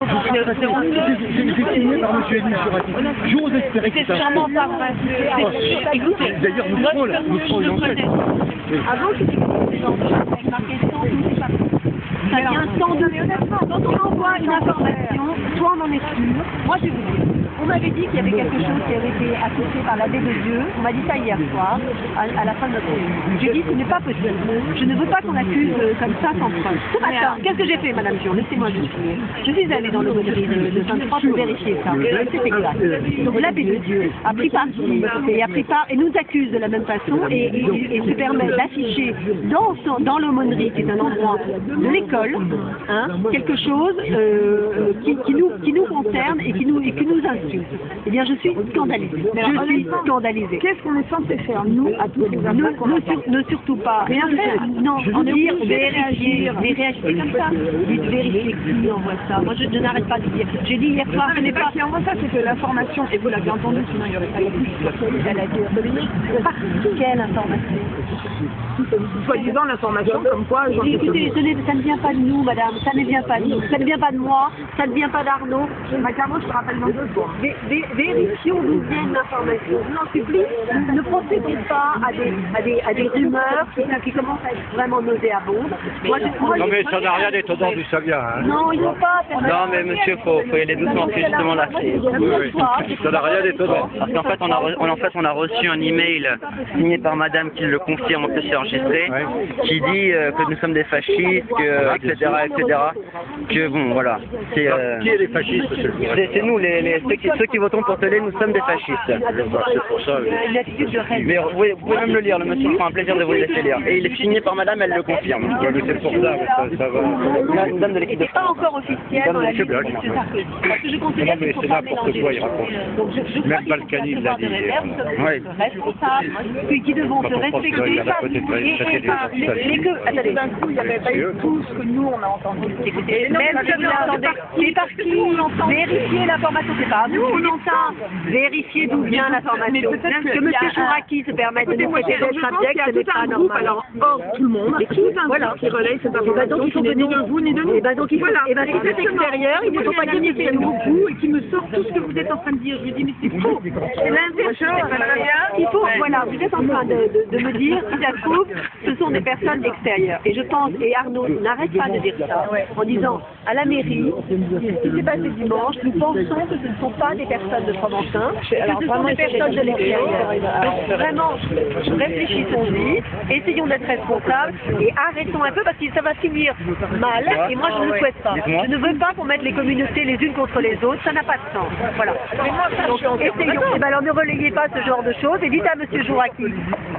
C'est signé par M. Élie Jurati. J'ose espérer que c'est sûrement pas vrai. Écoutez, d'ailleurs, nous ferons une enquête. avant qu'il y ait des gens avec marqué 112 papiers, ça vient sans donner honnêtement. Quand on envoie une information, soit on en est sûr. Moi, je vais vous dire. On m'avait dit qu'il y avait quelque chose qui avait été associé par l'abbé de Dieu. On m'a dit ça hier soir, à la fin de notre réunion. J'ai dit ce n'est pas possible. Je ne veux pas qu'on accuse comme ça sans preuve. Ce matin, qu'est-ce que j'ai fait, Madame Dion? Laissez-moi juste finir. Je suis allée dans l'aumônerie de 23 pour vérifier ça. C'est exact. Donc l'abbé de Dieu a pris parti et a pris part et nous accuse de la même façon et se permet d'afficher dans l'aumônerie, qui est un endroit de l'école, quelque chose qui nous concerne et qui nous insulte. Eh bien, je suis scandalisée. Je suis scandalisée. Qu'est-ce qu'on est censé faire, nous, à tous les affaires ne surtout pas rien faire. Non, en dire, vérifier, mais réagir comme ça. Dites vérifier qui envoie ça. Moi, je n'arrête pas de dire. J'ai dit hier soir, ce n'est pas qui envoie ça, c'est que l'information, et vous l'avez entendu, sinon il y aurait pas eu. Elle a dit, par quelle information? Soi-disant l'information comme quoi... Écoutez, ça ne vient pas de nous, madame, ça ne vient pas de nous, ça ne vient pas de moi, ça ne vient pas d'Arnaud. Macaro, je te rappelle dans 2 jours. Vérifions d'où vient l'information. Je vous en supplie, ne procédez pas à des rumeurs qui commencent à être vraiment nauséabondes. Non mais ça n'a rien d'étonnant d'où ça vient. Hein. Non, ils n'ont pas... Non mais monsieur, faut y aller doucement, c'est justement là. Ça n'a rien d'étonnant. Parce qu'en fait, on a reçu un email signé par madame qui le confirme, on peut s'y enregistrer, qui dit que nous sommes des fascistes, etc., que bon, voilà. Qui est les fascistes, c'est nous, ceux qui votons pour Télé, nous sommes des fascistes. C'est pour ça. Une attitude de rêve. Mais vous pouvez même le lire, le monsieur fera un plaisir de vous le laisser lire. Et il est signé par madame, elle le confirme. Ouais, mais c'est pour ça, ça va. Une dame de l'équipe de C'est pas encore officiel dans la liste de M. Sarkozy. Parce que je considère Non, mais c'est n'importe quoi, il raconte. Même Balkany l'a dit hier. Oui. Responsables, qui devront se respecter. Attendez, d'un coup, il n'y avait pas eu tout ce que nous, on a entendu. Écoutez, même si vous l'entendez, c'est par qui? Vérifier l'information, c'est pas à nous, on entend. Vérifier d'où vient l'information. Que M. Chouraki se permette de nous prêter d'être abject, ce n'est pas normal. Alors, hors tout le monde, tout un qui relaye cette information qui n'est ni de vous ni de nous. Et ben donc, voilà. Et ben si c'est extérieur, il ne faut pas dire que c'est nous. Et qui me sort tout ce que vous êtes en train de dire. Je dis, mais c'est faux. C'est l'inverse. Il faut, voilà, vous êtes en train de me dire, si ça se trouve, ce sont des personnes extérieures. Et je pense, et Arnaud n'arrête pas de dire ça, en disant, à la mairie, ce qui s'est passé dimanche, nous pensons que ce ne sont pas des personnes de Fromentin, que ce sont des personnes de l'extérieur. Donc vraiment, réfléchissons-y, essayons d'être responsables et arrêtons un peu parce que ça va finir mal et moi je ne le souhaite pas. Je ne veux pas qu'on mette les communautés les unes contre les autres, ça n'a pas de sens. Voilà. Donc essayons. Et ben alors ne relayez pas ce genre de choses et dites à M. Chouraki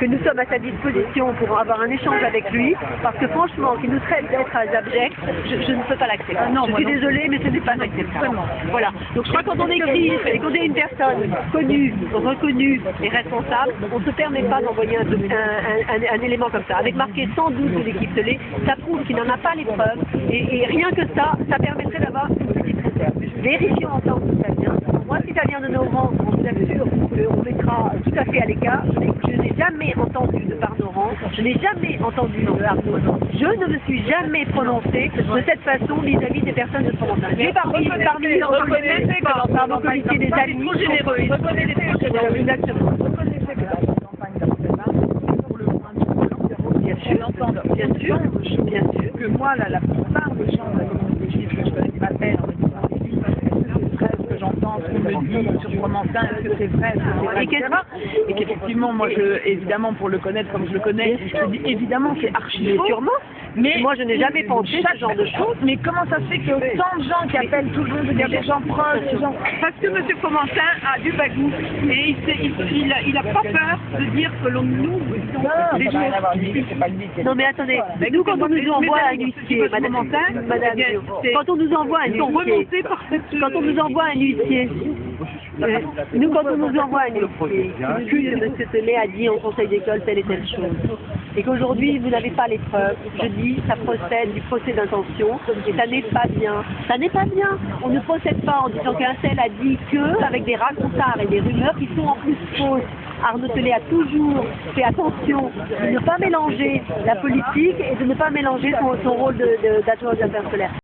que nous sommes à sa disposition pour avoir un échange avec lui parce que franchement, qu'il nous traite d'être abjects, je ne peux pas l'accepter. Je suis désolée, mais ce n'est pas acceptable. Voilà. Donc je crois que quand on écrit et qu'on est une personne connue, reconnue et responsable, on ne se permet pas d'envoyer un élément comme ça. Avec marqué 112 de l'équipe télé, ça prouve qu'il n'en a pas les preuves et rien que ça permettrait d'avoir une petite réserve. Vérifions ensemble si ça vient. Moi, si ça vient de nos rangs, on vous assure qu'on mettra tout à fait à l'écart. Je n'ai jamais entendu de par nos rangs, je n'ai jamais entendu de Arnaud. Je ne me suis jamais prononcée de cette façon vis-à-vis des personnes de Fromentin. J'ai parmi par nos policiers des amis. Exactement. Bien sûr. Que moi, la plupart des gens, des chiffres que je connais pas peine, que j'entends, ce qu'on me dit sur Fromentin, est-ce que c'est vrai, est-ce que c'est vrai, etc. Et qu'effectivement, moi, évidemment, pour le connaître comme je le connais, je dis évidemment, c'est archi faux. Sûrement. Mais moi, je n'ai jamais pensé ce genre de choses. Mais comment ça se fait qu'il y a autant de gens qui appellent tout le monde, je veux dire, des gens proches, des gens... Parce que M. Fromentin a du bagou et il n'a pas peur de dire que nous Non mais attendez, nous quand on nous envoie un huissier, Madame Dion, quand on nous envoie un huissier, quand on nous envoie un huissier, nous quand on nous envoie un huissier, qui nous dit que M. Télé a dit en conseil d'école telle et telle chose, et qu'aujourd'hui vous n'avez pas les preuves, je dis ça procède du procès d'intention et ça n'est pas bien. Ça n'est pas bien. On ne procède pas en disant qu'un tel a dit que, avec des racontards et des rumeurs qui sont en plus fausses. Arnaud Télé a toujours fait attention de ne pas mélanger la politique et de ne pas mélanger son rôle d'adjoint aux affaires scolaires.